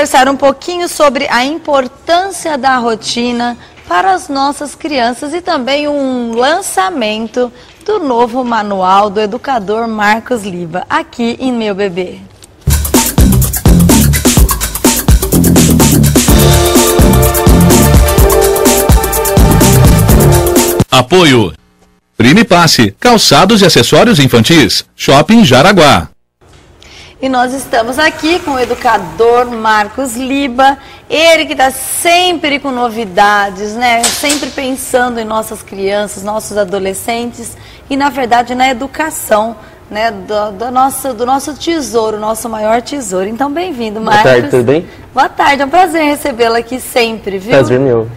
conversar um pouquinho sobre a importância da rotina para as nossas crianças e também um lançamento do novo manual do educador Marcos Liba, aqui em Meu Bebê. Apoio Prime Passe, calçados e acessórios infantis, Shopping Jaraguá. E nós estamos aqui com o educador Marcos Liba, ele que está sempre com novidades, né? Sempre pensando em nossas crianças, nossos adolescentes e, na verdade, na educação, né? Do nosso tesouro, nosso maior tesouro. Então, bem-vindo, Marcos. Boa tarde, tudo bem? Boa tarde, é um prazer recebê-lo aqui sempre, viu? Prazer meu.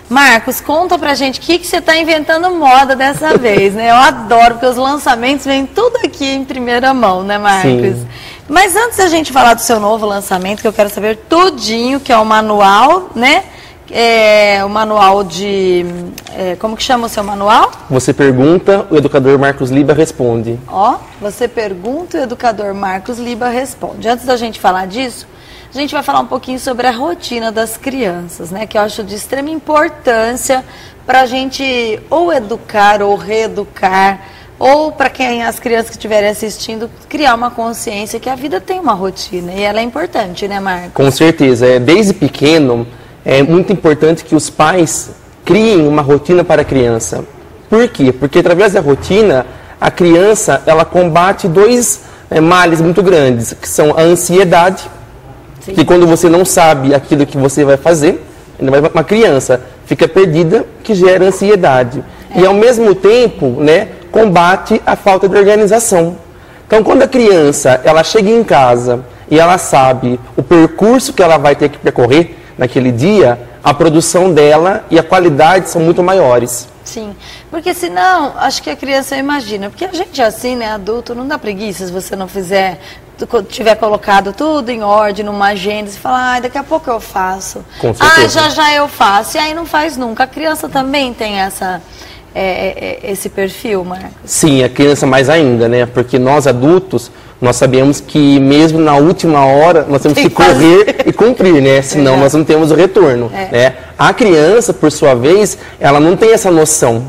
Marcos, conta pra gente o que você está inventando moda dessa vez, né? Eu adoro, porque os lançamentos vêm tudo aqui em primeira mão, né, Marcos? Sim. Mas antes da gente falar do seu novo lançamento, que eu quero saber tudinho, que é o manual, né? O manual de... como que chama o seu manual? Você pergunta, o educador Marcos Liba responde. Ó, você pergunta, o educador Marcos Liba responde. Antes da gente falar disso, a gente vai falar um pouquinho sobre a rotina das crianças, né? Que eu acho de extrema importância para a gente ou educar ou reeducar, ou para quem as crianças que estiverem assistindo, criar uma consciência que a vida tem uma rotina e ela é importante, né, Marcos? Com certeza. Desde pequeno, é muito importante que os pais criem uma rotina para a criança. Por quê? Porque através da rotina, a criança ela combate dois males muito grandes, que são a ansiedade. Sim. Que quando você não sabe aquilo que você vai fazer, uma criança fica perdida, que gera ansiedade. E ao mesmo tempo, né, combate a falta de organização. Então, quando a criança ela chega em casa e ela sabe o percurso que ela vai ter que percorrer naquele dia, a produção dela e a qualidade são muito maiores. Sim, porque senão, acho que a criança imagina, porque a gente assim, né, adulto, não dá preguiça se você não fizer, tiver colocado tudo em ordem, numa agenda, e falar, daqui a pouco eu faço. Com certeza. Já eu faço, e aí não faz nunca. A criança também tem esse perfil, Marcos? Sim, a criança mais ainda, né, porque nós adultos, nós sabemos que mesmo na última hora, nós temos que correr e cumprir, né? Senão nós não temos o retorno, né? A criança, por sua vez, ela não tem essa noção.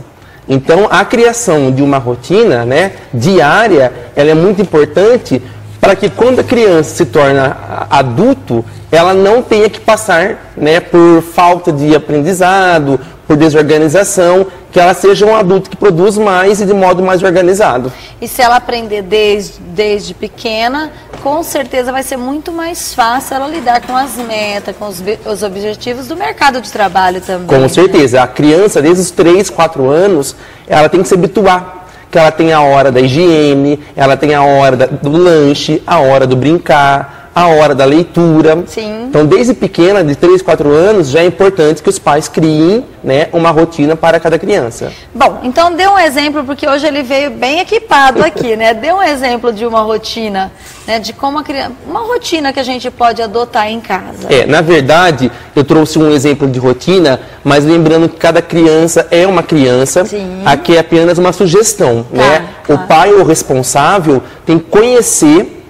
Então, a criação de uma rotina, né, diária, ela é muito importante para que quando a criança se torna adulto, ela não tenha que passar, né, por falta de aprendizado, por desorganização, que ela seja um adulto que produz mais e de modo mais organizado. E se ela aprender desde pequena, com certeza vai ser muito mais fácil ela lidar com as metas, com os objetivos do mercado de trabalho também. Com certeza. A criança, desde os 3, 4 anos, ela tem que se habituar. Que ela tem a hora da higiene, ela tem a hora do lanche, a hora do brincar, a hora da leitura. Sim. Então, desde pequena, de 3, 4 anos, já é importante que os pais criem, né, uma rotina para cada criança. Bom, então dê um exemplo, porque hoje ele veio bem equipado aqui, né? Dê um exemplo de uma rotina, né, de como uma rotina que a gente pode adotar em casa. Na verdade, eu trouxe um exemplo de rotina, mas lembrando que cada criança é uma criança. Sim. Aqui é apenas uma sugestão, né? Claro. O pai ou responsável tem que conhecer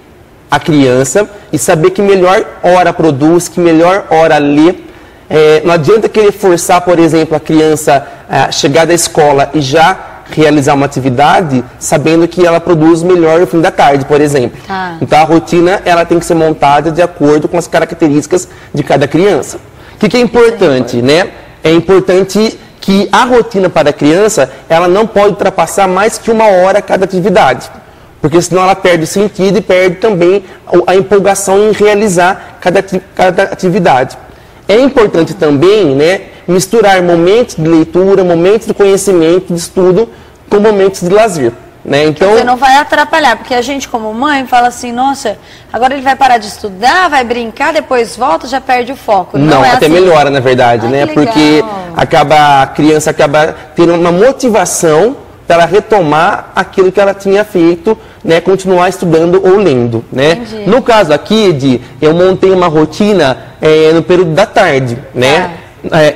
a criança e saber que melhor hora produz, que melhor hora lê. Não adianta querer forçar, por exemplo, a criança a chegar da escola e já realizar uma atividade, sabendo que ela produz melhor no fim da tarde, por exemplo. Então a rotina ela tem que ser montada de acordo com as características de cada criança. O que é importante, né? É importante que a rotina para a criança, ela não pode ultrapassar mais que 1 hora cada atividade. Porque senão ela perde o sentido e perde também a empolgação em realizar cada atividade. É importante também, né, misturar momentos de leitura, momentos de conhecimento, de estudo, com momentos de lazer. Né? Então, você não vai atrapalhar, porque a gente como mãe fala assim, nossa, agora ele vai parar de estudar, vai brincar, depois volta, já perde o foco. Não é até assim. Melhora, na verdade, né? Porque a criança acaba tendo uma motivação para ela retomar aquilo que ela tinha feito, né, continuar estudando ou lendo, né? No caso aqui, eu montei uma rotina no período da tarde, né?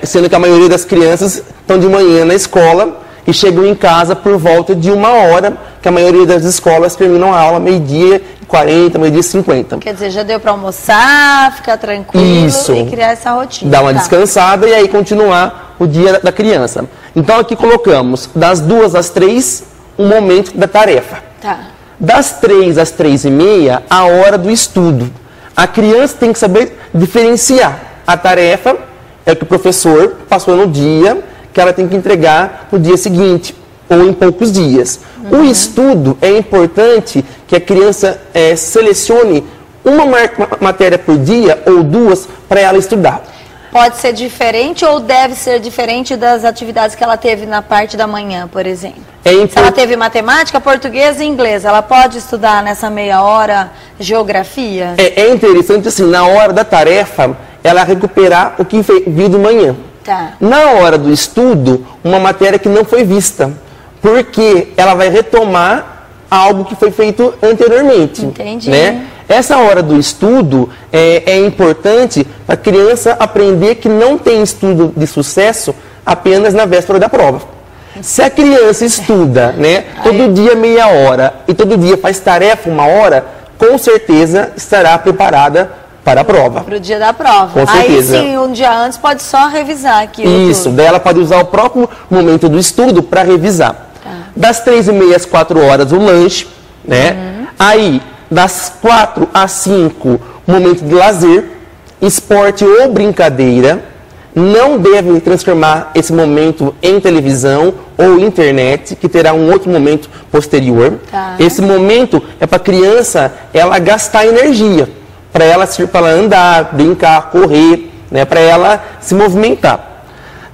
Sendo que a maioria das crianças estão de manhã na escola e chegam em casa por volta de 1 hora que a maioria das escolas terminam a aula meio-dia 40, meio-dia 50. Quer dizer, já deu para almoçar, ficar tranquilo e criar essa rotina. Dar uma descansada e aí continuar o dia da criança. Então aqui colocamos das 2 às 3, um momento da tarefa. Tá. Das 3 às 3h30, a hora do estudo. A criança tem que saber diferenciar. A tarefa é o que o professor passou no dia, que ela tem que entregar no dia seguinte, ou em poucos dias. O estudo é importante que a criança selecione uma matéria por dia ou 2 para ela estudar. Pode ser diferente ou deve ser diferente das atividades que ela teve na parte da manhã, por exemplo? Se ela teve matemática, português e inglês, ela pode estudar nessa meia hora geografia? É interessante, assim, na hora da tarefa, ela recuperar o que viu de manhã. Tá. Na hora do estudo, uma matéria que não foi vista, porque ela vai retomar algo que foi feito anteriormente. Entendi. Né? Essa hora do estudo é importante para a criança aprender que não tem estudo de sucesso apenas na véspera da prova. Se a criança estuda, né, todo dia meia hora e todo dia faz tarefa 1 hora, com certeza estará preparada para a prova. Para o dia da prova. Com certeza. Aí sim, um dia antes pode só revisar aquilo. Isso, daí ela pode usar o próprio momento do estudo para revisar. Tá. Das 3h30 às 4 horas, o lanche, né? Aí, das 4 às 5, momento de lazer, esporte ou brincadeira. Não deve transformar esse momento em televisão ou internet, que terá um outro momento posterior. Tá. Esse momento é para a criança ela gastar energia, para ela andar, brincar, correr, né, para ela se movimentar.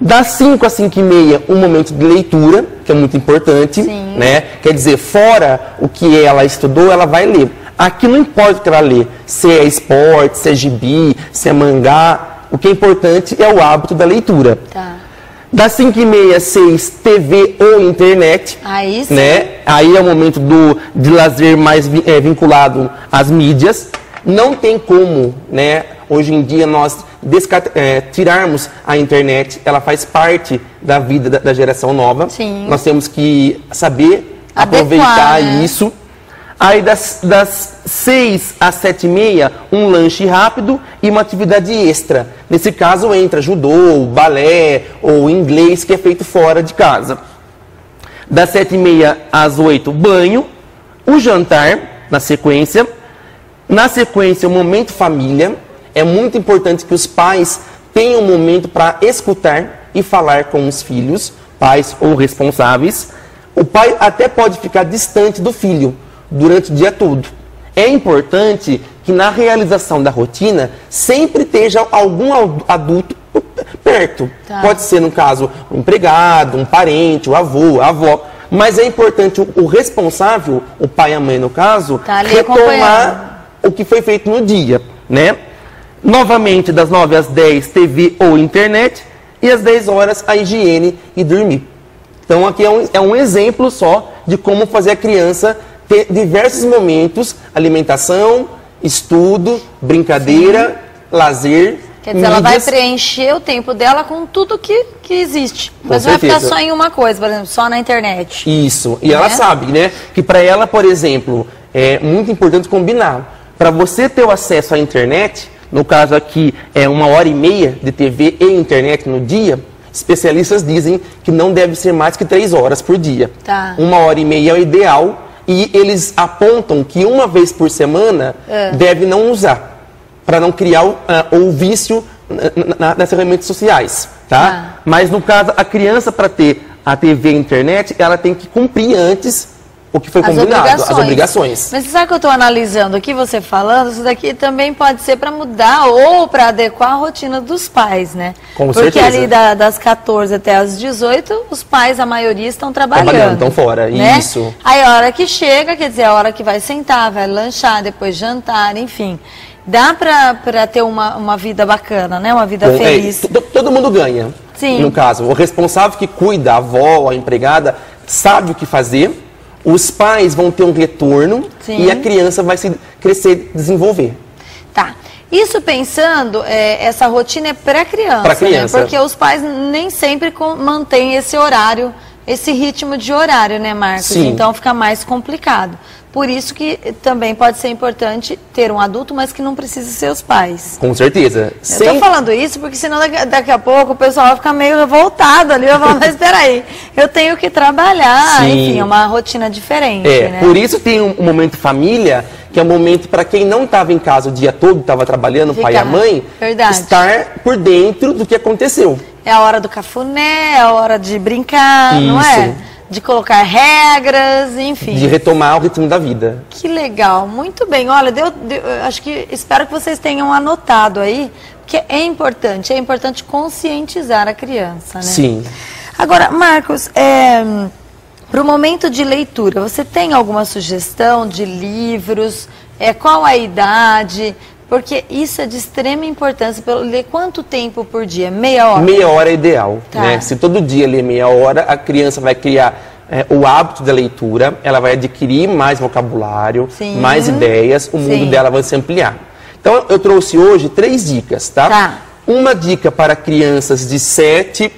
Das 5 às 5h30, um momento de leitura, que é muito importante. Né? Quer dizer, fora o que ela estudou, ela vai ler. Aqui não importa o que ela lê, se é esporte, se é gibi, se é mangá. O que é importante é o hábito da leitura. Tá. Das 5h30 às 6, TV ou internet. Aí sim. Né? Aí é o momento de lazer mais vinculado às mídias. Não tem como, né, hoje em dia, nós tirarmos a internet. Ela faz parte da vida da geração nova. Sim. Nós temos que saber Adequar, aproveitar né? isso. Aí das 6 às 7h30, um lanche rápido e uma atividade extra. Nesse caso entra judô, balé ou inglês, que é feito fora de casa. Das 7h30 às 8h, banho, o jantar na sequência. Na sequência, o momento família. É muito importante que os pais tenham um momento para escutar e falar com os filhos, pais ou responsáveis. O pai até pode ficar distante do filho durante o dia todo. É importante que na realização da rotina sempre esteja algum adulto perto. Tá. Pode ser, no caso, um empregado, um parente, o avô, a avó. Mas é importante o responsável, o pai e a mãe no caso, tá ali retomar o que foi feito no dia, né? Novamente, das 9 às 10, TV ou internet. E às 10 horas, a higiene e dormir. Então, aqui é um exemplo só de como fazer a criança ter diversos momentos: alimentação, estudo, brincadeira, lazer. Quer dizer, ela vai preencher o tempo dela com tudo que existe. Mas não vai ficar só em uma coisa, por exemplo, só na internet. Isso. E ela sabe, né, que para ela, por exemplo, é muito importante combinar. Para você ter o acesso à internet, no caso aqui é 1h30 de TV e internet no dia, especialistas dizem que não deve ser mais que 3 horas por dia. Tá. 1h30 é o ideal. E eles apontam que uma vez por semana deve não usar, para não criar o vício nas ferramentas sociais, tá? Mas no caso, a criança, para ter a TV e a internet, ela tem que cumprir antes o que foi combinado, as obrigações. Mas sabe o que eu estou analisando aqui, você falando? Isso daqui também pode ser para mudar ou para adequar a rotina dos pais, né? Com Porque certeza. ali das 14 até as 18, os pais, a maioria, estão trabalhando. Estão fora, né? Isso. Aí a hora que chega, quer dizer, a hora que vai sentar, vai lanchar, depois jantar, enfim. Dá para ter uma vida bacana, né? Uma vida feliz. Todo mundo ganha. Sim. No caso, o responsável que cuida, a avó, a empregada, sabe o que fazer. Os pais vão ter um retorno. Sim. E a criança vai se crescer, desenvolver. Tá. Isso pensando, essa rotina é para criança. Para criança. Né? Porque os pais nem sempre mantêm esse horário esse ritmo de horário, né, Marcos? Sim. Então fica mais complicado. Por isso que também pode ser importante ter um adulto, mas que não precisa ser os pais. Com certeza. Eu tô falando isso porque senão daqui a pouco o pessoal vai ficar meio revoltado ali, vai falar, mas peraí, eu tenho que trabalhar, Sim. enfim, é uma rotina diferente, né? Por isso tem um momento família, que é um momento para quem não estava em casa o dia todo, estava trabalhando, o pai e a mãe, estar por dentro do que aconteceu. É a hora do cafuné, é a hora de brincar, não é? De colocar regras, enfim. De retomar o ritmo da vida. Que legal, muito bem. Olha, acho que espero que vocês tenham anotado aí, porque é importante conscientizar a criança, né? Sim. Agora, Marcos, para o momento de leitura, você tem alguma sugestão de livros? Qual a idade? Porque isso é de extrema importância. Ler quanto tempo por dia? Meia hora? Meia hora é ideal. Né? Se todo dia ler meia hora, a criança vai criar o hábito da leitura, ela vai adquirir mais vocabulário, mais ideias, o mundo dela vai se ampliar. Então, eu trouxe hoje 3 dicas, tá? Uma dica para crianças de 7,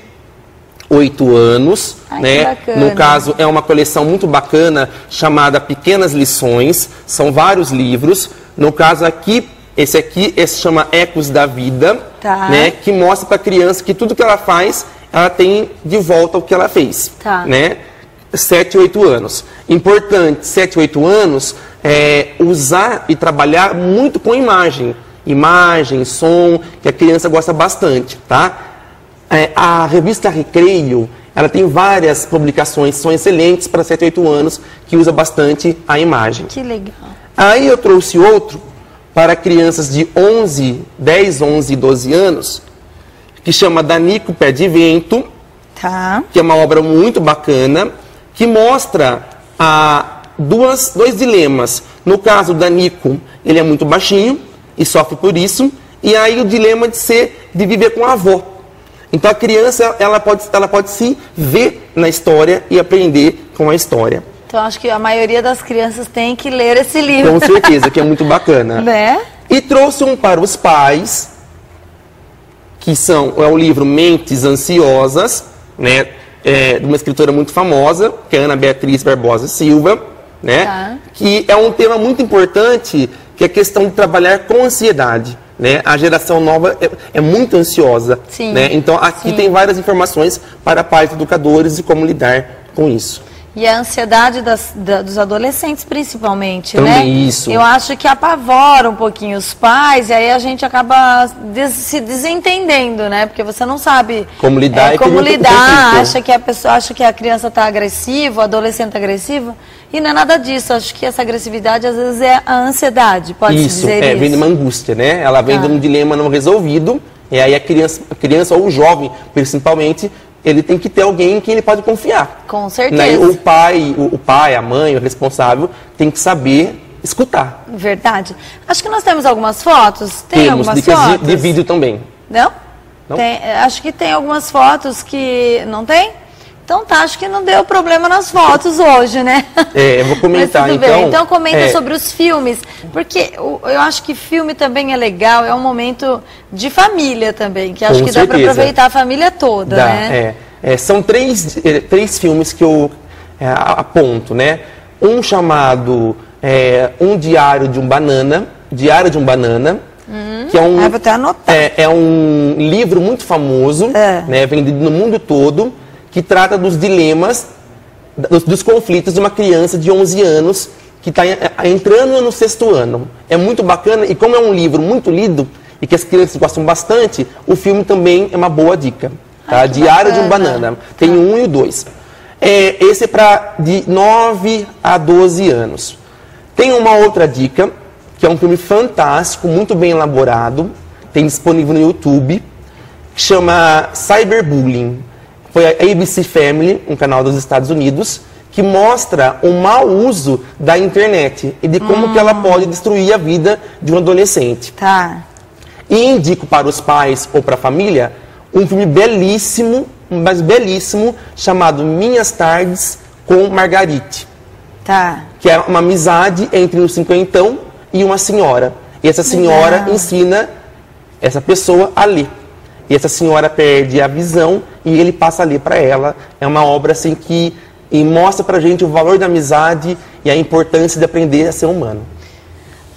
8 anos, né? No caso, é uma coleção muito bacana chamada Pequenas Lições, são vários livros. No caso aqui, esse chama Ecos da Vida, né? Que mostra para a criança que tudo que ela faz, ela tem de volta o que ela fez, né? 7, 8 anos. Importante, 7, 8 anos, usar e trabalhar muito com imagem, som, que a criança gosta bastante, tá? A revista Recreio, ela tem várias publicações, são excelentes para 7, 8 anos, que usa bastante a imagem. Que legal. Aí eu trouxe outro para crianças de 10, 11 e 12 anos, que chama Danico Pé de Vento, que é uma obra muito bacana, que mostra dois dilemas. No caso, o Danico, ele é muito baixinho e sofre por isso, e aí o dilema de viver com a avó. Então a criança, ela pode se ver na história e aprender com a história. Então acho que a maioria das crianças tem que ler esse livro. Com certeza, que é muito bacana. Né? E trouxe um para os pais, que é o livro Mentes Ansiosas, né? De uma escritora muito famosa, que é Ana Beatriz Barbosa Silva, né? Que é um tema muito importante, que é a questão de trabalhar com ansiedade. Né? A geração nova é muito ansiosa. Né? Então aqui tem várias informações para pais educadores de como lidar com isso. E a ansiedade dos adolescentes, principalmente, também, né? Isso. Eu acho que apavora um pouquinho os pais, e aí a gente acaba se desentendendo, né? Porque você não sabe como lidar, acha que a criança está agressiva, o adolescente está agressivo, e não é nada disso. Acho que essa agressividade, às vezes, é a ansiedade, pode-se dizer isso. Vem de uma angústia, né? Ela vem de um dilema não resolvido, e aí a criança ou o jovem, principalmente, ele tem que ter alguém em quem ele pode confiar. Com certeza. Né? O pai, a mãe, o responsável, tem que saber escutar. Verdade. Acho que nós temos algumas fotos. Temos algumas fotos? De vídeo também. Não? Acho que tem algumas fotos que... Não tem? Então tá, acho que não deu problema nas fotos hoje, né? Eu vou comentar então. Então comenta sobre os filmes, porque eu acho que filme também é legal, é um momento de família também, que acho que dá para aproveitar a família toda, né? São três filmes que eu aponto, né? Um chamado Um Diário de um Banana, que é um, vou até anotar. É um livro muito famoso, né? Vendido no mundo todo, que trata dos dilemas, dos conflitos de uma criança de 11 anos que está entrando no 6º ano. É muito bacana, e como é um livro muito lido e que as crianças gostam bastante, o filme também é uma boa dica. Tá? Diário de um Banana. Tem o 1 e o 2. Esse é para de 9 a 12 anos. Tem uma outra dica, que é um filme fantástico, muito bem elaborado, tem disponível no YouTube, que chama Cyberbullying. Foi a ABC Family, um canal dos Estados Unidos, que mostra o mau uso da internet e de como que ela pode destruir a vida de um adolescente. E indico para os pais ou para a família um filme belíssimo, mas belíssimo, chamado Minhas Tardes com Margarite. Que é uma amizade entre um cinquentão e uma senhora. E essa senhora ensina essa pessoa a ler. e essa senhora perde a visão e ele passa a ler para ela. É uma obra assim que mostra pra gente o valor da amizade e a importância de aprender a ser humano.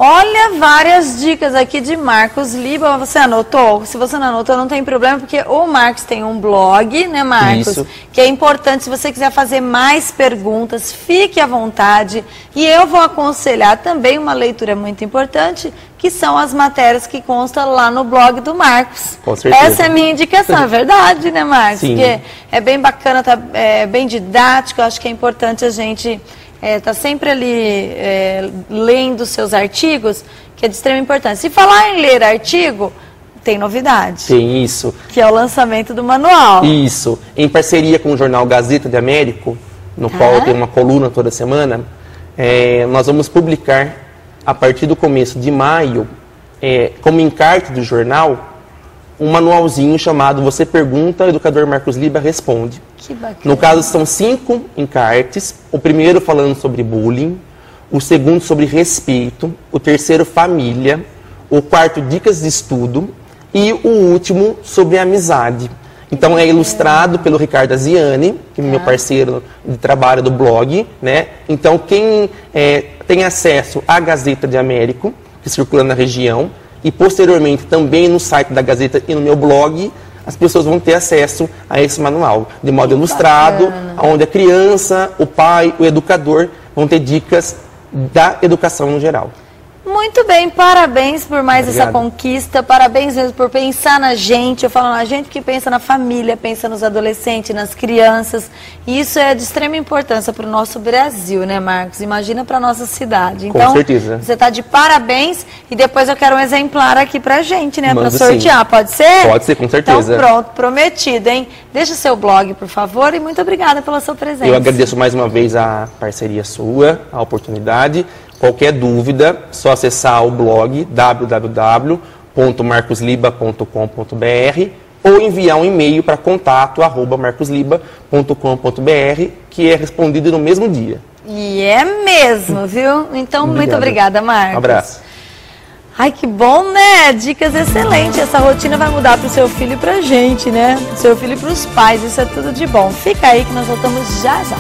Olha, várias dicas aqui de Marcos Liba. Você anotou? Se você não anotou, não tem problema, porque o Marcos tem um blog, né, Marcos? Isso. Que é importante, se você quiser fazer mais perguntas, fique à vontade. E eu vou aconselhar também uma leitura muito importante, que são as matérias que constam lá no blog do Marcos. Com certeza. Essa é a minha indicação, é verdade, né, Marcos? Sim. Porque é bem bacana, é bem didático, eu acho que é importante a gente... tá sempre ali lendo seus artigos, que é de extrema importância. Se falar em ler artigo, tem novidade. Tem isso. Que é o lançamento do manual. Isso. Em parceria com o jornal Gazeta de Américo, no qual eu tenho uma coluna toda semana, nós vamos publicar, a partir do começo de maio, como encarte do jornal, um manualzinho chamado Você Pergunta, o Educador Marcos Liba Responde. Que bacana. No caso, são 5 encartes. O primeiro falando sobre bullying, o segundo sobre respeito, o terceiro família, o quarto dicas de estudo e o último sobre amizade. Então é ilustrado pelo Ricardo Aziani, que é meu parceiro de trabalho do blog, né? Então quem tem acesso à Gazeta de Américo, que circula na região, e posteriormente também no site da Gazeta e no meu blog, as pessoas vão ter acesso a esse manual, de modo ilustrado, onde a criança, o pai, o educador vão ter dicas da educação no geral. Muito bem, parabéns por mais Obrigado. essa conquista, parabéns mesmo por pensar na gente. Eu falo na gente que pensa na família, pensa nos adolescentes, nas crianças. E isso é de extrema importância para o nosso Brasil, né, Marcos? Imagina para a nossa cidade. Então, com certeza. Você está de parabéns e depois eu quero um exemplar aqui pra gente, né? Para Mando sortear, sim. Pode ser? Pode ser, com certeza. Então pronto, prometido, hein? Deixa o seu blog, por favor, e muito obrigada pela sua presença. Eu agradeço mais uma vez a parceria sua, a oportunidade. Qualquer dúvida, só acessar o blog www.marcosliba.com.br ou enviar um e-mail para contato@marcosliba.com.br, que é respondido no mesmo dia. E é mesmo, viu? Então, muito obrigada, Marcos. Um abraço. Ai, que bom, né? Dicas excelentes. Essa rotina vai mudar para o seu filho e para a gente, né? Seu filho e para os pais. Isso é tudo de bom. Fica aí que nós voltamos já já.